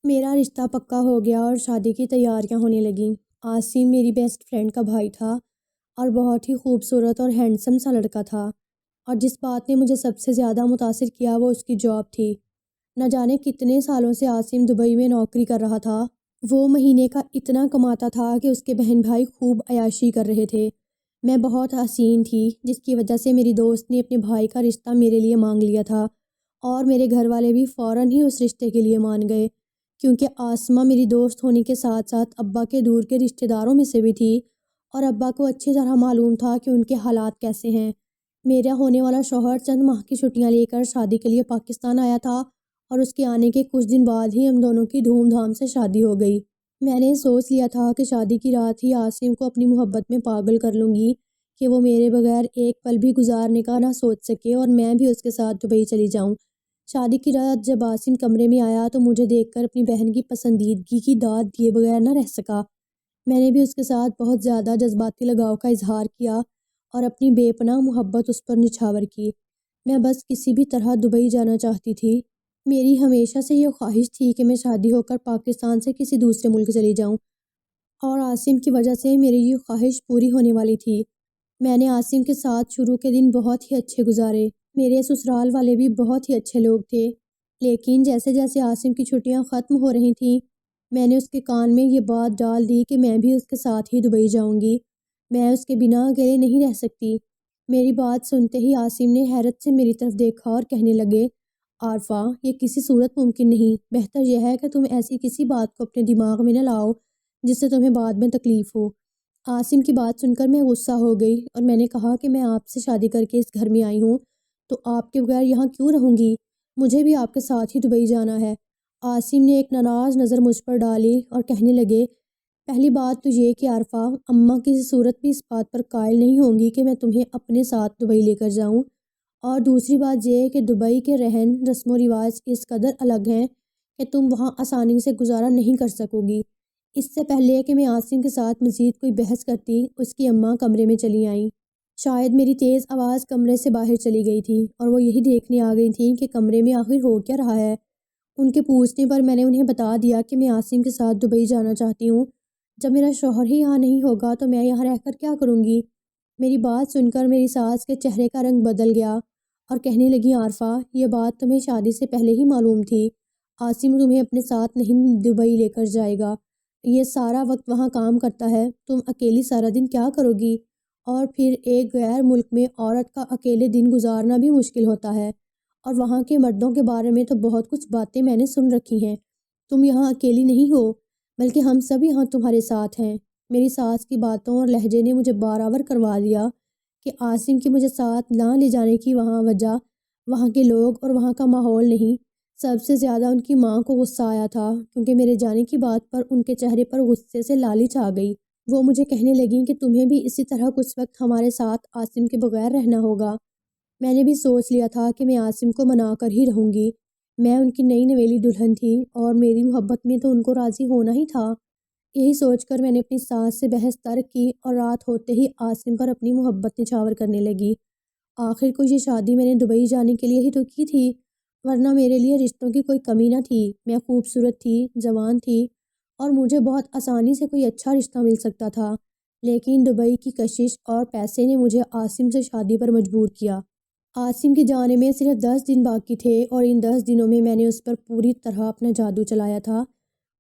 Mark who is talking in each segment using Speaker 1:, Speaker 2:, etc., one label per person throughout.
Speaker 1: میرا رشتہ پکا ہو گیا اور شادی کی تیاریاں ہونے لگیں۔ عاصم میری بیسٹ فرینڈ کا بھائی تھا اور بہت ہی خوبصورت اور ہینڈسم سا لڑکا تھا، اور جس بات نے مجھے سب سے زیادہ متاثر کیا وہ اس کی جاب تھی۔ نہ جانے کتنے سالوں سے عاصم دبئی میں نوکری کر رہا تھا۔ وہ مہینے کا اتنا کماتا تھا کہ اس کے بہن بھائی خوب عیاشی کر رہے تھے۔ میں بہت حسین تھی، جس کی وجہ سے میری دوست نے اپنے بھائی کا رشتہ میرے لیے مانگ لیا تھا، اور میرے گھر والے بھی فوراً ہی اس رشتے کے لیے مان گئے، کیونکہ آسمہ میری دوست ہونے کے ساتھ ساتھ ابا کے دور کے رشتہ داروں میں سے بھی تھی، اور ابا کو اچھی طرح معلوم تھا کہ ان کے حالات کیسے ہیں۔ میرا ہونے والا شوہر چند ماہ کی چھٹیاں لے کر شادی کے لیے پاکستان آیا تھا، اور اس کے آنے کے کچھ دن بعد ہی ہم دونوں کی دھوم دھام سے شادی ہو گئی۔ میں نے سوچ لیا تھا کہ شادی کی رات ہی عاصم کو اپنی محبت میں پاگل کر لوں گی کہ وہ میرے بغیر ایک پل بھی گزارنے کا نہ سوچ سکے، اور میں بھی اس کے ساتھ دبئی چلی جاؤں۔ شادی کی رات جب عاصم کمرے میں آیا تو مجھے دیکھ کر اپنی بہن کی پسندیدگی کی داد دیے بغیر نہ رہ سکا۔ میں نے بھی اس کے ساتھ بہت زیادہ جذباتی لگاؤ کا اظہار کیا اور اپنی بے پناہ محبت اس پر نچھاور کی۔ میں بس کسی بھی طرح دبئی جانا چاہتی تھی۔ میری ہمیشہ سے یہ خواہش تھی کہ میں شادی ہو کر پاکستان سے کسی دوسرے ملک چلی جاؤں، اور عاصم کی وجہ سے میری یہ خواہش پوری ہونے والی تھی۔ میں نے عاصم کے ساتھ شروع کے دن بہت ہی اچھے گزارے۔ میرے سسرال والے بھی بہت ہی اچھے لوگ تھے، لیکن جیسے جیسے عاصم کی چھٹیاں ختم ہو رہی تھیں، میں نے اس کے کان میں یہ بات ڈال دی کہ میں بھی اس کے ساتھ ہی دبئی جاؤں گی۔ میں اس کے بنا اکیلے نہیں رہ سکتی۔ میری بات سنتے ہی عاصم نے حیرت سے میری طرف دیکھا اور کہنے لگے، عارفہ، یہ کسی صورت ممکن نہیں۔ بہتر یہ ہے کہ تم ایسی کسی بات کو اپنے دماغ میں نہ لاؤ جس سے تمہیں بعد میں تکلیف ہو۔ عاصم کی بات سن کر میں غصہ ہو گئی، اور میں نے کہا کہ میں آپ سے شادی کر کے اس گھر میں آئی ہوں تو آپ کے بغیر یہاں کیوں رہوں گی؟ مجھے بھی آپ کے ساتھ ہی دبئی جانا ہے۔ عاصم نے ایک ناراض نظر مجھ پر ڈالی اور کہنے لگے، پہلی بات تو یہ کہ عارفہ، اماں کسی صورت بھی اس بات پر قائل نہیں ہوں گی کہ میں تمہیں اپنے ساتھ دبئی لے کر جاؤں، اور دوسری بات یہ کہ دبئی کے رہن رسم و رواج اس قدر الگ ہیں کہ تم وہاں آسانی سے گزارا نہیں کر سکو گی۔ اس سے پہلے کہ میں عاصم کے ساتھ مزید کوئی بحث کرتی، اس کی اماں کمرے میں چلی آئیں۔ شاید میری تیز آواز کمرے سے باہر چلی گئی تھی، اور وہ یہی دیکھنے آ گئی تھیں کہ کمرے میں آخر ہو کیا رہا ہے۔ ان کے پوچھنے پر میں نے انہیں بتا دیا کہ میں عاصم کے ساتھ دبئی جانا چاہتی ہوں۔ جب میرا شوہر ہی یہاں نہیں ہوگا تو میں یہاں رہ کر کیا کروں گی؟ میری بات سن کر میری ساس کے چہرے کا رنگ بدل گیا اور کہنے لگی، عارفہ، یہ بات تمہیں شادی سے پہلے ہی معلوم تھی۔ عاصم تمہیں اپنے ساتھ نہیں دبئی لے کر جائے گا۔ یہ سارا وقت وہاں کام کرتا ہے، تم اکیلی سارا دن کیا کرو گی؟ اور پھر ایک غیر ملک میں عورت کا اکیلے دن گزارنا بھی مشکل ہوتا ہے، اور وہاں کے مردوں کے بارے میں تو بہت کچھ باتیں میں نے سن رکھی ہیں۔ تم یہاں اکیلی نہیں ہو، بلکہ ہم سب یہاں تمہارے ساتھ ہیں۔ میری ساس کی باتوں اور لہجے نے مجھے باراور کروا دیا کہ عاصم کی مجھے ساتھ نہ لے جانے کی وجہ وہاں کے لوگ اور وہاں کا ماحول نہیں، سب سے زیادہ ان کی ماں کو غصہ آیا تھا، کیونکہ میرے جانے کی بات پر ان کے چہرے پر غصے سے لالچ آ گئی۔ وہ مجھے کہنے لگیں کہ تمہیں بھی اسی طرح کچھ وقت ہمارے ساتھ عاصم کے بغیر رہنا ہوگا۔ میں نے بھی سوچ لیا تھا کہ میں عاصم کو منا کر ہی رہوں گی۔ میں ان کی نئی نویلی دلہن تھی، اور میری محبت میں تو ان کو راضی ہونا ہی تھا۔ یہی سوچ کر میں نے اپنی ساس سے بحث ترک کی اور رات ہوتے ہی عاصم پر اپنی محبت نچھاور کرنے لگی۔ آخر کو یہ شادی میں نے دبئی جانے کے لیے ہی تو کی تھی، ورنہ میرے لیے رشتوں کی کوئی کمی نہ تھی۔ میں خوبصورت تھی، جوان تھی، اور مجھے بہت آسانی سے کوئی اچھا رشتہ مل سکتا تھا، لیکن دبئی کی کشش اور پیسے نے مجھے عاصم سے شادی پر مجبور کیا۔ عاصم کے جانے میں صرف 10 دن باقی تھے، اور ان 10 دنوں میں میں نے اس پر پوری طرح اپنا جادو چلایا تھا،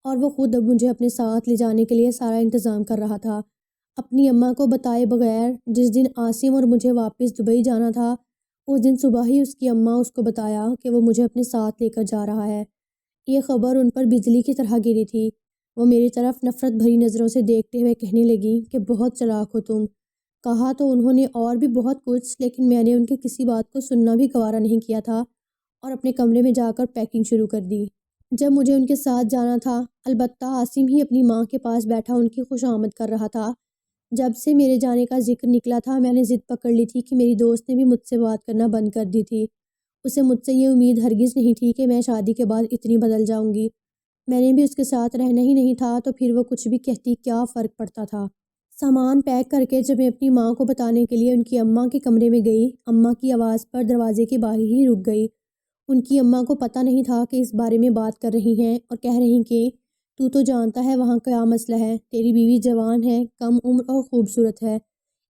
Speaker 1: اور وہ خود اب مجھے اپنے ساتھ لے جانے کے لیے سارا انتظام کر رہا تھا، اپنی اماں کو بتائے بغیر۔ جس دن عاصم اور مجھے واپس دبئی جانا تھا، اس دن صبح ہی اس کی اماں اس کو بتایا کہ وہ مجھے اپنے ساتھ لے کر جا رہا ہے۔ یہ خبر ان پر بجلی کی طرح گری تھی۔ وہ میری طرف نفرت بھری نظروں سے دیکھتے ہوئے کہنے لگیں کہ بہت چلاک ہو تم۔ کہا تو انہوں نے اور بھی بہت کچھ، لیکن میں نے ان کی کسی بات کو سننا بھی گوارا نہیں کیا تھا، اور اپنے کمرے میں جا کر پیکنگ شروع کر دی۔ جب مجھے ان کے ساتھ جانا تھا، البتہ عاصم ہی اپنی ماں کے پاس بیٹھا ان کی خوش آمد کر رہا تھا۔ جب سے میرے جانے کا ذکر نکلا تھا، میں نے ضد پکڑ لی تھی کہ میری دوست نے بھی مجھ سے بات کرنا بند کر دی تھی۔ اسے مجھ سے یہ امید ہرگز نہیں تھی کہ میں شادی کے بعد اتنی بدل جاؤں گی۔ میں نے بھی اس کے ساتھ رہنا ہی نہیں تھا، تو پھر وہ کچھ بھی کہتی کیا فرق پڑتا تھا۔ سامان پیک کر کے جب میں اپنی ماں کو بتانے کے لیے ان کی اماں کے کمرے میں گئی، اماں کی آواز پر دروازے کے باہر ہی رک گئی۔ ان کی اماں کو پتہ نہیں تھا کہ اس بارے میں بات کر رہی ہیں اور کہہ رہی کہ تو جانتا ہے وہاں کیا مسئلہ ہے، تیری بیوی جوان ہے، کم عمر اور خوبصورت ہے،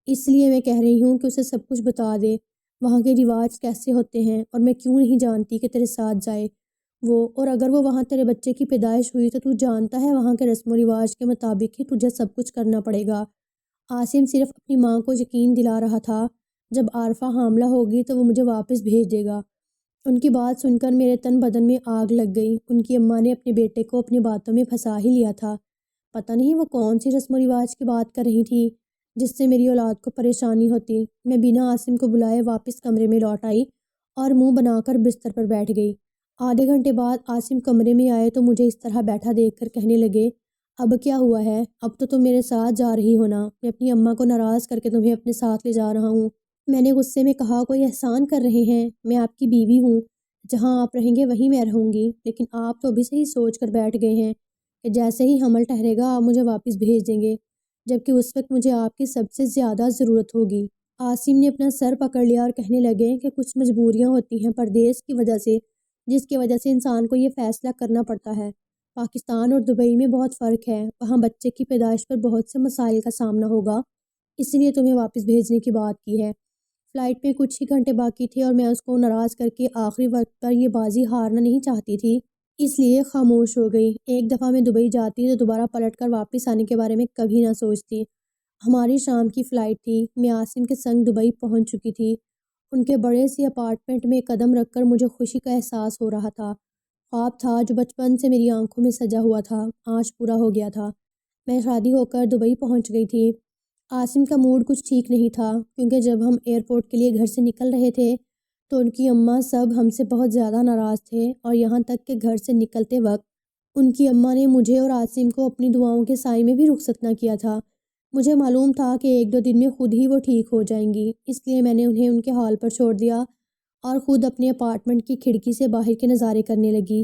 Speaker 1: اس لیے میں کہہ رہی ہوں کہ اسے سب کچھ بتا دے، وہاں کے رواج کیسے ہوتے ہیں اور میں کیوں نہیں جانتی کہ تیرے ساتھ جائے وہ، اور اگر وہ وہاں تیرے بچے کی پیدائش ہوئی تو جانتا ہے وہاں کے رسم و رواج کے مطابق ہی تجھے سب کچھ کرنا پڑے گا۔ عاصم صرف اپنی ماں کو یقین دلا رہا تھا جب عارفہ حاملہ ہوگی تو وہ مجھے واپس بھیج دے گا۔ ان کی بات سن کر میرے تن بدن میں آگ لگ گئی۔ ان کی اماں نے اپنے بیٹے کو اپنی باتوں میں پھنسا ہی لیا تھا۔ پتہ نہیں وہ کون سی رسم و رواج کی بات کر رہی تھی جس سے میری اولاد کو پریشانی ہوتی۔ میں بنا عاصم کو بلائے واپس کمرے میں لوٹ آئی اور منہ بنا کر بستر پر بیٹھ گئی۔ آدھے گھنٹے بعد عاصم کمرے میں آئے تو مجھے اس طرح بیٹھا دیکھ کر کہنے لگے، اب کیا ہوا ہے؟ اب تو تم میرے ساتھ جا رہی ہو نا؟ میں اپنی اماں کو ناراض کر کے تمہیں اپنے ساتھ لے جا رہا ہوں۔ میں نے غصے میں کہا، کوئی احسان کر رہے ہیں؟ میں آپ کی بیوی ہوں، جہاں آپ رہیں گے وہیں میں رہوں گی، لیکن آپ تو ابھی سے ہی سوچ کر بیٹھ گئے ہیں کہ جیسے ہی حمل ٹھہرے گا آپ مجھے واپس بھیج دیں گے، جبکہ اس وقت مجھے آپ کی سب سے زیادہ ضرورت ہوگی۔ عاصم نے اپنا سر پکڑ لیا اور کہنے لگے کہ کچھ مجبوریاں ہوتی ہیں پردیس کی وجہ سے، جس کی وجہ سے انسان کو یہ فیصلہ کرنا پڑتا ہے۔ پاکستان اور دبئی میں بہت فرق ہے، وہاں بچے کی پیدائش پر بہت سے مسائل کا سامنا ہوگا، اس لیے تمہیں واپس بھیجنے کی بات کی ہے۔ فلائٹ میں کچھ ہی گھنٹے باقی تھے اور میں اس کو ناراض کر کے آخری وقت پر یہ بازی ہارنا نہیں چاہتی تھی، اس لیے خاموش ہو گئی۔ ایک دفعہ میں دبئی جاتی تو دوبارہ پلٹ کر واپس آنے کے بارے میں کبھی نہ سوچتی۔ ہماری شام کی فلائٹ تھی، میں عاصم کے سنگ دبئی پہنچ چکی تھی۔ ان کے بڑے سی اپارٹمنٹ میں قدم رکھ کر مجھے خوشی کا احساس ہو رہا تھا۔ خواب تھا جو بچپن سے میری آنکھوں میں سجا ہوا تھا، آج پورا ہو گیا تھا۔ میں شادی ہو کر دبئی پہنچ گئی تھی۔ عاصم کا موڈ کچھ ٹھیک نہیں تھا کیونکہ جب ہم ایئرپورٹ کے لیے گھر سے نکل رہے تھے تو ان کی اماں سب ہم سے بہت زیادہ ناراض تھے، اور یہاں تک کہ گھر سے نکلتے وقت ان کی اماں نے مجھے اور عاصم کو اپنی دعاؤں کے سائے میں بھی رخصت نہ کیا تھا۔ مجھے معلوم تھا کہ ایک دو دن میں خود ہی وہ ٹھیک ہو جائیں گی، اس لیے میں نے انہیں ان کے حال پر چھوڑ دیا اور خود اپنے اپارٹمنٹ کی کھڑکی سے باہر کے نظارے کرنے لگی۔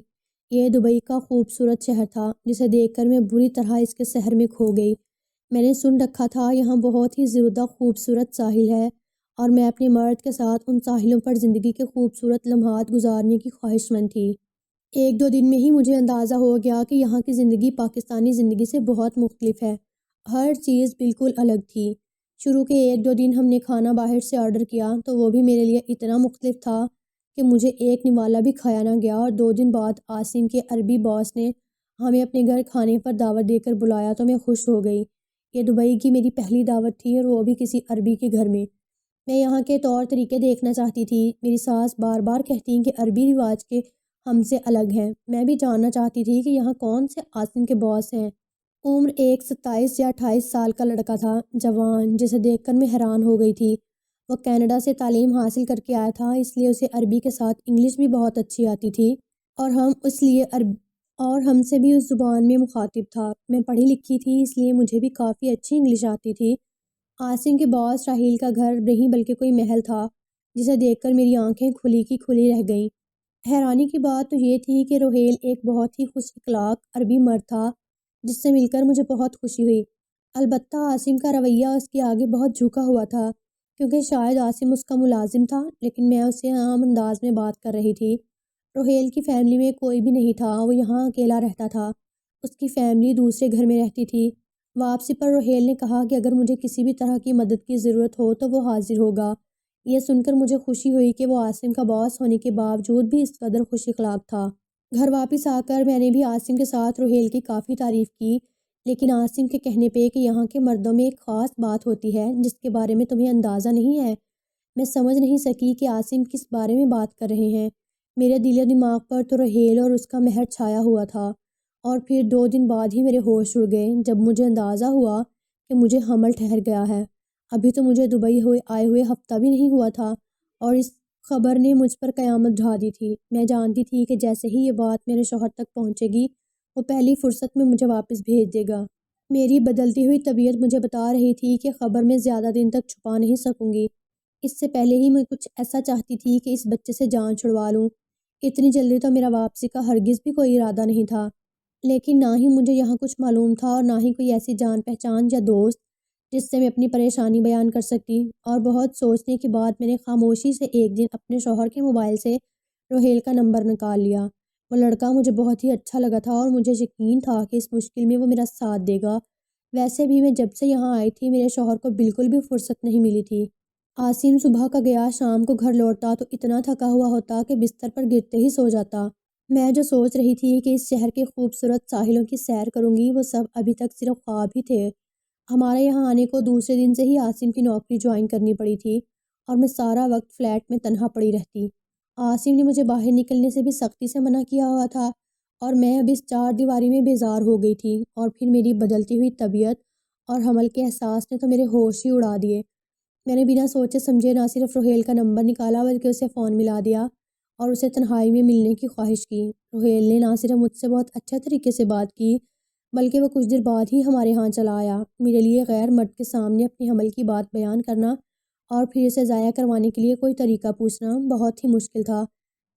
Speaker 1: یہ دبئی کا خوبصورت شہر تھا جسے دیکھ کر میں بری طرح اس کے سحر میں کھو گئی۔ میں نے سن رکھا تھا یہاں بہت ہی زیادہ خوبصورت ساحل ہے اور میں اپنے مرد کے ساتھ ان ساحلوں پر زندگی کے خوبصورت لمحات گزارنے کی خواہش مند تھی۔ ایک دو دن میں ہی مجھے اندازہ ہو گیا کہ یہاں کی زندگی پاکستانی زندگی سے بہت مختلف ہے، ہر چیز بالکل الگ تھی۔ شروع کے ایک دو دن ہم نے کھانا باہر سے آرڈر کیا تو وہ بھی میرے لیے اتنا مختلف تھا کہ مجھے ایک نوالا بھی کھایا نہ گیا، اور 2 دن بعد عاصم کے عربی باس نے ہمیں اپنے گھر کھانے پر دعوت دے کر بلایا تو میں خوش ہو گئی۔ یہ دبئی کی میری پہلی دعوت تھی اور وہ بھی کسی عربی کے گھر میں۔ میں یہاں کے طور طریقے دیکھنا چاہتی تھی۔ میری ساس بار بار کہتی کہ عربی رواج کے ہم سے الگ ہیں۔ میں بھی جاننا چاہتی تھی کہ یہاں کون سے عاصم کے باس ہیں۔ عمر ایک 27 یا 28 سال کا لڑکا تھا، جوان، جسے دیکھ کر میں حیران ہو گئی تھی۔ وہ کینیڈا سے تعلیم حاصل کر کے آیا تھا، اس لیے اسے عربی کے ساتھ انگلش بھی بہت اچھی آتی تھی اور ہم سے بھی اس زبان میں مخاطب تھا۔ میں پڑھی لکھی تھی اس لیے مجھے بھی کافی اچھی انگلش آتی تھی۔ عاصم کے باس راحیل کا گھر نہیں بلکہ کوئی محل تھا جسے دیکھ کر میری آنکھیں کھلی کی کھلی رہ گئیں۔ حیرانی کی بات تو یہ تھی کہ روہیل ایک بہت ہی خوش اخلاق عربی مرد تھا جس سے مل کر مجھے بہت خوشی ہوئی۔ البتہ عاصم کا رویہ اس کے آگے بہت جھکا ہوا تھا کیونکہ شاید عاصم اس کا ملازم تھا، لیکن میں اس سے عام انداز میں بات کر رہی تھی۔ روہیل کی فیملی میں کوئی بھی نہیں تھا، وہ یہاں اکیلا رہتا تھا۔ اس کی فیملی دوسرے گھر میں رہتی تھی۔ واپسی پر روہیل نے کہا کہ اگر مجھے کسی بھی طرح کی مدد کی ضرورت ہو تو وہ حاضر ہوگا۔ یہ سن کر مجھے خوشی ہوئی کہ وہ عاصم کا باس ہونے کے باوجود بھی اس قدر خوش اخلاق تھا۔ گھر واپس آ کر میں نے بھی عاصم کے ساتھ روہیل کی کافی تعریف کی، لیکن عاصم کے کہنے پہ کہ یہاں کے مردوں میں ایک خاص بات ہوتی ہے جس کے بارے میں تمہیں اندازہ نہیں ہے، میں سمجھ نہیں سکی کہ عاصم کس بارے میں بات کر رہے ہیں۔ میرے دل و دماغ پر تو روہیل اور اس کا مہر چھایا ہوا تھا، اور پھر 2 دن بعد ہی میرے ہوش اڑ گئے جب مجھے اندازہ ہوا کہ مجھے حمل ٹھہر گیا ہے۔ ابھی تو مجھے دبئی آئے ہوئے ہفتہ بھی نہیں ہوا تھا اور اس خبر نے مجھ پر قیامت ڈھا دی تھی۔ میں جانتی تھی کہ جیسے ہی یہ بات میرے شوہر تک پہنچے گی وہ پہلی فرصت میں مجھے واپس بھیج دے گا۔ میری بدلتی ہوئی طبیعت مجھے بتا رہی تھی کہ خبر میں زیادہ دن تک چھپا نہیں سکوں گی۔ اس سے پہلے ہی میں کچھ ایسا چاہتی تھی کہ اس بچے سے جان چھڑوا لوں۔ اتنی جلدی تو میرا واپسی کا ہرگز بھی کوئی ارادہ نہیں تھا، لیکن نہ ہی مجھے یہاں کچھ معلوم تھا اور نہ ہی کوئی ایسی جان پہچان یا دوست جس سے میں اپنی پریشانی بیان کر سکتی۔ اور بہت سوچنے کے بعد میں نے خاموشی سے ایک دن اپنے شوہر کے موبائل سے روہیل کا نمبر نکال لیا۔ وہ لڑکا مجھے بہت ہی اچھا لگا تھا اور مجھے یقین تھا کہ اس مشکل میں وہ میرا ساتھ دے گا۔ ویسے بھی میں جب سے یہاں آئی تھی میرے شوہر کو بالکل بھی فرصت نہیں ملی تھی۔ عاصم صبح کا گیا، شام کو گھر لوٹتا تو اتنا تھکا ہوا ہوتا کہ بستر پر گرتے ہی سو جاتا۔ میں جو سوچ رہی تھی کہ اس شہر کے خوبصورت ساحلوں کی سیر کروں گی، وہ سب ابھی تک صرف خواب ہی تھے۔ ہمارے یہاں آنے کو دوسرے دن سے ہی عاصم کی نوکری جوائن کرنی پڑی تھی اور میں سارا وقت فلیٹ میں تنہا پڑی رہتی۔ عاصم نے مجھے باہر نکلنے سے بھی سختی سے منع کیا ہوا تھا اور میں اب اس چار دیواری میں بیزار ہو گئی تھی، اور پھر میری بدلتی ہوئی طبیعت اور حمل کے احساس نے تو میرے ہوش ہی اڑا دیے۔ میں نے بنا سوچے سمجھے نہ صرف روہیل کا نمبر نکالا بلکہ اسے فون ملا دیا اور اسے تنہائی میں ملنے کی خواہش کی۔ روہیل نے نہ صرف مجھ سے بہت اچھے طریقے سے بات کی بلکہ وہ کچھ دیر بعد ہی ہمارے ہاں چلا آیا۔ میرے لیے غیر مرد کے سامنے اپنی حمل کی بات بیان کرنا اور پھر اسے ضائع کروانے کے لیے کوئی طریقہ پوچھنا بہت ہی مشکل تھا،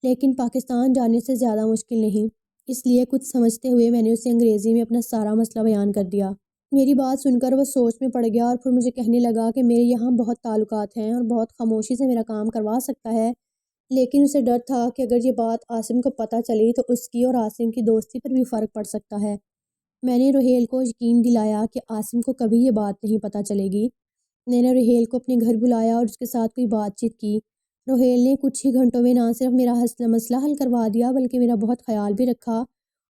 Speaker 1: لیکن پاکستان جانے سے زیادہ مشکل نہیں۔ اس لیے کچھ سمجھتے ہوئے میں نے اسے انگریزی میں اپنا سارا مسئلہ بیان کر دیا۔ میری بات سن کر وہ سوچ میں پڑ گیا اور پھر مجھے کہنے لگا کہ میرے یہاں بہت تعلقات ہیں اور بہت خاموشی سے میرا کام کروا سکتا ہے، لیکن اسے ڈر تھا کہ اگر یہ بات عاصم کو پتہ چلی تو اس کی اور عاصم کی دوستی پر بھی فرق پڑ سکتا ہے۔ میں نے روہیل کو یقین دلایا کہ عاصم کو کبھی یہ بات نہیں پتہ چلے گی۔ میں نے روہیل کو اپنے گھر بلایا اور اس کے ساتھ کوئی بات چیت کی۔ روہیل نے کچھ ہی گھنٹوں میں نہ صرف میرا مسئلہ حل کروا دیا بلکہ میرا بہت خیال بھی رکھا،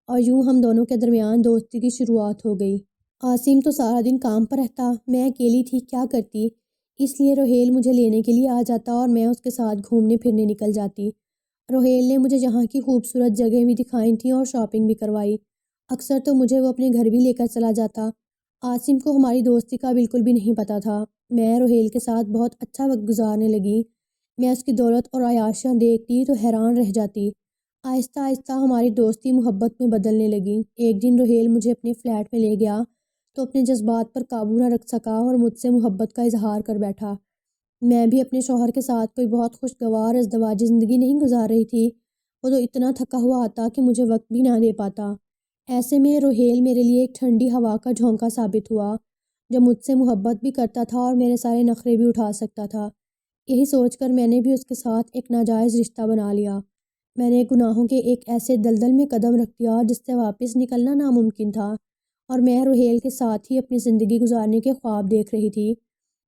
Speaker 1: اور یوں ہم دونوں کے درمیان دوستی کی شروعات ہو گئی۔ عاصم تو سارا دن کام پر رہتا، میں اکیلی تھی کیا کرتی، اس لیے روہیل مجھے لینے کے لیے آ جاتا اور میں اس کے ساتھ گھومنے پھرنے نکل جاتی۔ روہیل نے مجھے یہاں کی خوبصورت جگہیں بھی دکھائی تھیں اور شاپنگ بھی کروائی۔ اکثر تو مجھے وہ اپنے گھر بھی لے کر چلا جاتا۔ عاصم کو ہماری دوستی کا بالکل بھی نہیں پتہ تھا۔ میں روہیل کے ساتھ بہت اچھا وقت گزارنے لگی۔ میں اس کی دولت اور عیاشیاں دیکھتی تو حیران رہ جاتی۔ آہستہ آہستہ ہماری دوستی محبت میں بدلنے لگی۔ ایک دن روہیل مجھے اپنے فلیٹ میں لے گیا تو اپنے جذبات پر قابو نہ رکھ سکا اور مجھ سے محبت کا اظہار کر بیٹھا۔ میں بھی اپنے شوہر کے ساتھ کوئی بہت خوشگوار ازدواجی زندگی نہیں گزار رہی تھی۔ وہ تو اتنا تھکا ہوا آتا کہ مجھے وقت بھی نہ دے پاتا۔ ایسے میں روہیل میرے لیے ایک ٹھنڈی ہوا کا جھونکا ثابت ہوا، جو مجھ سے محبت بھی کرتا تھا اور میرے سارے نخرے بھی اٹھا سکتا تھا۔ یہی سوچ کر میں نے بھی اس کے ساتھ ایک ناجائز رشتہ بنا لیا۔ میں نے گناہوں کے ایک ایسے دلدل میں قدم رکھ دیا جس سے واپس نکلنا ناممکن تھا، اور میں روہیل کے ساتھ ہی اپنی زندگی گزارنے کے خواب دیکھ رہی تھی۔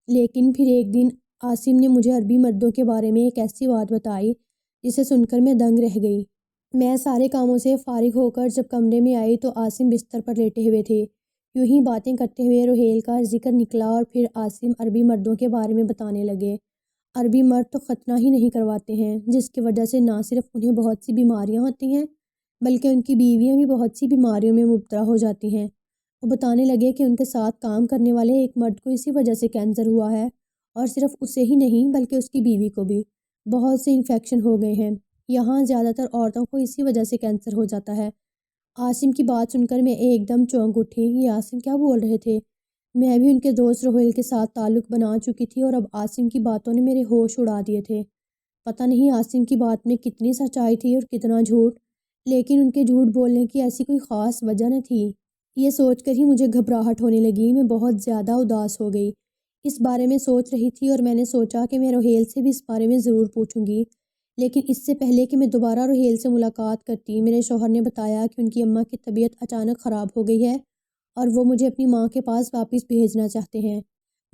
Speaker 1: لیکن پھر ایک دن عاصم نے مجھے عربی مردوں کے بارے میں ایک ایسی بات بتائی جسے سن کر میں دنگ رہ گئی۔ میں سارے کاموں سے فارغ ہو کر جب کمرے میں آئی تو عاصم بستر پر لیٹے ہوئے تھے۔ یوں ہی باتیں کرتے ہوئے روہیل کا ذکر نکلا اور پھر عاصم عربی مردوں کے بارے میں بتانے لگے۔ عربی مرد تو ختنہ ہی نہیں کرواتے ہیں، جس کی وجہ سے نہ صرف انہیں بہت سی بیماریاں ہوتی ہیں بلکہ ان کی بیویاں بھی بہت سی بیماریوں میں مبتلا ہو جاتی ہیں۔ وہ بتانے لگے کہ ان کے ساتھ کام کرنے والے ایک مرد کو اسی وجہ سے کینسر ہوا ہے، اور صرف اسے ہی نہیں بلکہ اس کی بیوی کو بھی بہت سے انفیکشن ہو گئے ہیں۔ یہاں زیادہ تر عورتوں کو اسی وجہ سے کینسر ہو جاتا ہے۔ عاصم کی بات سن کر میں ایک دم چونک اٹھی۔ یہ عاصم کیا بول رہے تھے؟ میں بھی ان کے دوست روہیل کے ساتھ تعلق بنا چکی تھی اور اب عاصم کی باتوں نے میرے ہوش اڑا دیے تھے۔ پتہ نہیں عاصم کی بات میں کتنی سچائی تھی اور کتنا جھوٹ، لیکن ان کے جھوٹ بولنے کی ایسی کوئی خاص وجہ نہ تھی۔ یہ سوچ کر ہی مجھے گھبراہٹ ہونے لگی۔ میں بہت زیادہ اداس ہو گئی، اس بارے میں سوچ رہی تھی، اور میں نے سوچا کہ میں روہیل سے بھی اس بارے میں ضرور پوچھوں گی۔ لیکن اس سے پہلے کہ میں دوبارہ روہیل سے ملاقات کرتی، میرے شوہر نے بتایا کہ ان کی اماں کی طبیعت اچانک خراب ہو گئی ہے اور وہ مجھے اپنی ماں کے پاس واپس بھیجنا چاہتے ہیں۔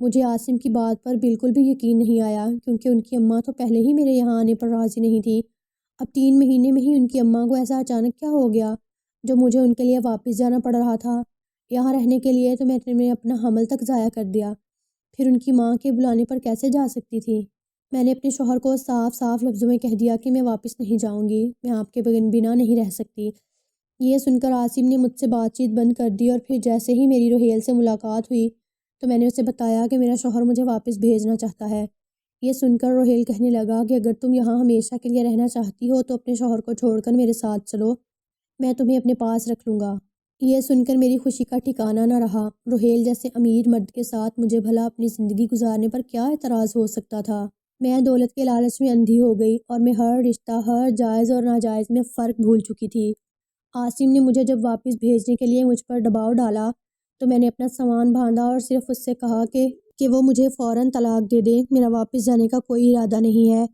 Speaker 1: مجھے عاصم کی بات پر بالکل بھی یقین نہیں آیا، کیونکہ ان کی اماں تو پہلے ہی میرے یہاں آنے پر راضی نہیں تھی۔ اب 3 مہینے میں ہی ان کی اماں کو ایسا اچانک کیا ہو گیا جو مجھے ان کے لیے واپس جانا پڑ رہا تھا؟ یہاں رہنے کے لیے تو میں نے اپنا حمل تک ضائع کر دیا، پھر ان کی ماں کے بلانے پر کیسے جا سکتی تھی؟ میں نے اپنے شوہر کو صاف صاف لفظوں میں کہہ دیا کہ میں واپس نہیں جاؤں گی، میں آپ کے بنا نہیں رہ سکتی۔ یہ سن کر عاصم نے مجھ سے بات چیت بند کر دی، اور پھر جیسے ہی میری روہیل سے ملاقات ہوئی تو میں نے اسے بتایا کہ میرا شوہر مجھے واپس بھیجنا چاہتا ہے۔ یہ سن کر روہیل کہنے لگا کہ اگر تم یہاں ہمیشہ کے لیے رہنا چاہتی ہو تو اپنے شوہر کو چھوڑ کر میرے ساتھ چلو، میں تمہیں اپنے پاس رکھ لوں گا۔ یہ سن کر میری خوشی کا ٹھکانہ نہ رہا۔ روہیل جیسے امیر مرد کے ساتھ مجھے بھلا اپنی زندگی گزارنے پر کیا اعتراض ہو سکتا تھا؟ میں دولت کے لالچ میں اندھی ہو گئی اور میں ہر رشتہ، ہر جائز اور ناجائز میں فرق بھول چکی تھی۔ عاصم نے مجھے جب واپس بھیجنے کے لیے مجھ پر دباؤ ڈالا تو میں نے اپنا سامان باندھا اور صرف اس سے کہا کہ وہ مجھے فوراً طلاق دے دے، میرا واپس جانے کا کوئی ارادہ نہیں ہے۔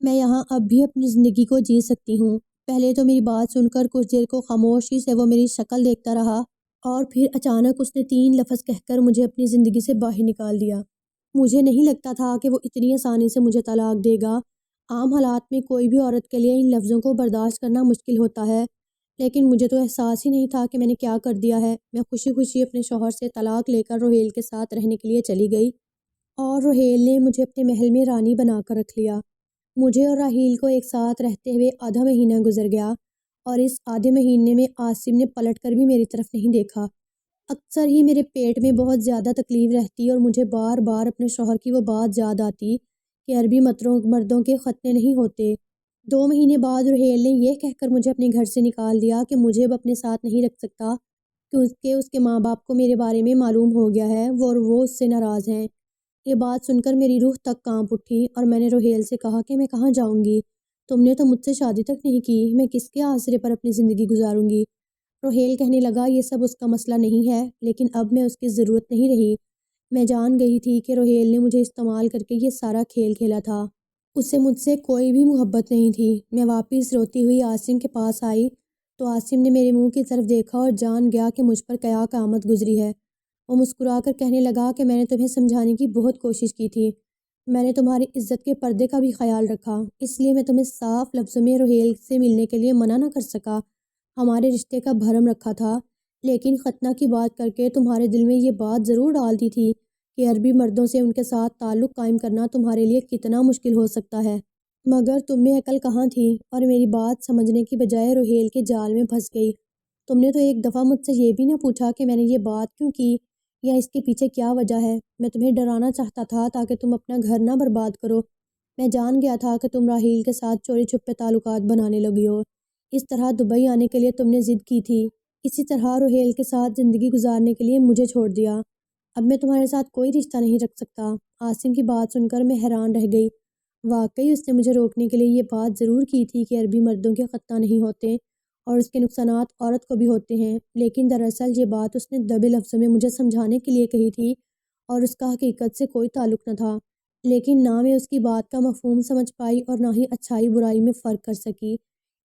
Speaker 1: میں یہاں اب بھی اپنی زندگی کو جی سکتی ہوں۔ پہلے تو میری بات سن کر کچھ دیر کو خاموشی سے وہ میری شکل دیکھتا رہا، اور پھر اچانک اس نے 3 لفظ کہہ کر مجھے اپنی زندگی سے باہر نکال دیا۔ مجھے نہیں لگتا تھا کہ وہ اتنی آسانی سے مجھے طلاق دے گا۔ عام حالات میں کوئی بھی عورت کے لیے ان لفظوں کو برداشت کرنا مشکل ہوتا ہے، لیکن مجھے تو احساس ہی نہیں تھا کہ میں نے کیا کر دیا ہے۔ میں خوشی خوشی اپنے شوہر سے طلاق لے کر روہیل کے ساتھ رہنے کے لیے چلی گئی، اور روہیل نے مجھے اپنے محل میں رانی بنا کر رکھ لیا۔ مجھے اور راحیل کو ایک ساتھ رہتے ہوئے آدھا مہینہ گزر گیا، اور اس آدھے مہینے میں عاصم نے پلٹ کر بھی میری طرف نہیں دیکھا۔ اکثر ہی میرے پیٹ میں بہت زیادہ تکلیف رہتی اور مجھے بار بار اپنے شوہر کی وہ بات یاد آتی کہ عربی مردوں کے ختنے نہیں ہوتے۔ 2 مہینے بعد روہیل نے یہ کہہ کر مجھے اپنے گھر سے نکال دیا کہ مجھے اب اپنے ساتھ نہیں رکھ سکتا، کیونکہ اس کے ماں باپ کو میرے بارے میں معلوم ہو گیا ہے اور وہ اس سے ناراض ہیں۔ یہ بات سن کر میری روح تک کانپ اٹھی، اور میں نے روہیل سے کہا کہ میں کہاں جاؤں گی؟ تم نے تو مجھ سے شادی تک نہیں کی، میں کس کے آسرے پر اپنی زندگی گزاروں گی؟ روہیل کہنے لگا، یہ سب اس کا مسئلہ نہیں ہے، لیکن اب میں اس کی ضرورت نہیں رہی۔ میں جان گئی تھی کہ روہیل نے مجھے استعمال کر کے یہ سارا کھیل کھیلا تھا۔ اسے مجھ سے کوئی بھی محبت نہیں تھی۔ میں واپس روتی ہوئی عاصم کے پاس آئی تو عاصم نے میرے منہ کی طرف دیکھا اور جان گیا کہ مجھ پر کیا قیامت گزری ہے۔ وہ مسکرا کر کہنے لگا کہ میں نے تمہیں سمجھانے کی بہت کوشش کی تھی، میں نے تمہاری عزت کے پردے کا بھی خیال رکھا، اس لیے میں تمہیں صاف لفظوں میں روہیل سے ملنے کے لیے منع نہ کر سکا، ہمارے رشتے کا بھرم رکھا تھا، لیکن ختنہ کی بات کر کے تمہارے دل میں یہ بات ضرور ڈال دی تھی کہ عربی مردوں سے ان کے ساتھ تعلق قائم کرنا تمہارے لیے کتنا مشکل ہو سکتا ہے، مگر تم میں عقل کہاں تھی اور میری بات سمجھنے کی بجائے روہیل کے جال میں پھنس گئی۔ تم نے تو ایک دفعہ مجھ سے یہ بھی نہ پوچھا کہ میں نے یہ بات کیوں کی یا اس کے پیچھے کیا وجہ ہے۔ میں تمہیں ڈرانا چاہتا تھا تاکہ تم اپنا گھر نہ برباد کرو۔ میں جان گیا تھا کہ تم راحیل کے ساتھ چوری چھپے تعلقات بنانے لگی ہو، اس طرح دبئی آنے کے لیے تم نے ضد کی تھی، اسی طرح روہیل کے ساتھ زندگی گزارنے کے لیے مجھے چھوڑ دیا۔ اب میں تمہارے ساتھ کوئی رشتہ نہیں رکھ سکتا۔ عاصم کی بات سن کر میں حیران رہ گئی۔ واقعی اس نے مجھے روکنے کے لیے یہ بات ضرور کی تھی کہ عربی مردوں کے ختنہ نہیں ہوتے اور اس کے نقصانات عورت کو بھی ہوتے ہیں، لیکن دراصل یہ بات اس نے دبے لفظوں میں مجھے سمجھانے کے لیے کہی تھی اور اس کا حقیقت سے کوئی تعلق نہ تھا۔ لیکن نہ میں اس کی بات کا مفہوم سمجھ پائی اور نہ ہی اچھائی برائی میں فرق کر سکی،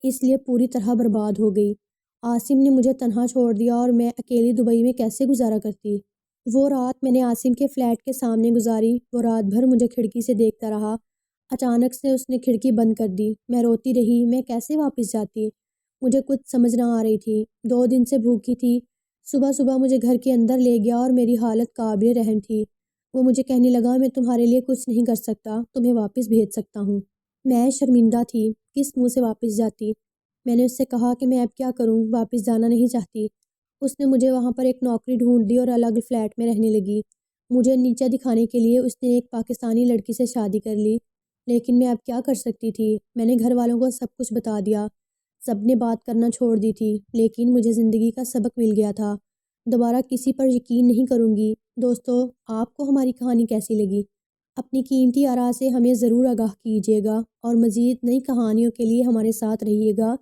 Speaker 1: اس لیے پوری طرح برباد ہو گئی۔ عاصم نے مجھے تنہا چھوڑ دیا اور میں اکیلی دبئی میں کیسے گزارا کرتی؟ وہ رات میں نے عاصم کے فلیٹ کے سامنے گزاری۔ وہ رات بھر مجھے کھڑکی سے دیکھتا رہا۔ اچانک سے اس نے کھڑکی بند کر دی۔ میں روتی رہی، میں کیسے واپس جاتی؟ مجھے کچھ سمجھ نہ آ رہی تھی۔ 2 دن سے بھوکی تھی۔ صبح صبح مجھے گھر کے اندر لے گیا اور میری حالت قابل رحم تھی۔ وہ مجھے کہنے لگا، میں تمہارے لیے کچھ نہیں کر سکتا، تمہیں واپس بھیج سکتا ہوں۔ میں شرمندہ تھی، کس منہ سے واپس جاتی؟ میں نے اس سے کہا کہ میں اب کیا کروں، واپس جانا نہیں چاہتی۔ اس نے مجھے وہاں پر ایک نوکری ڈھونڈ دی اور الگ فلیٹ میں رہنے لگی۔ مجھے نیچا دکھانے کے لیے اس نے ایک پاکستانی لڑکی سے شادی کر لی، لیکن میں اب کیا کر سکتی تھی؟ میں نے گھر والوں کو سب کچھ بتا دیا، سب نے بات کرنا چھوڑ دی تھی، لیکن مجھے زندگی کا سبق مل گیا تھا۔ دوبارہ کسی پر یقین نہیں کروں گی۔ دوستو، آپ کو ہماری کہانی کیسی لگی؟ اپنی قیمتی آراء سے ہمیں ضرور آگاہ کیجیے گا اور مزید نئی کہانیوں کے لیے ہمارے ساتھ رہیے گا۔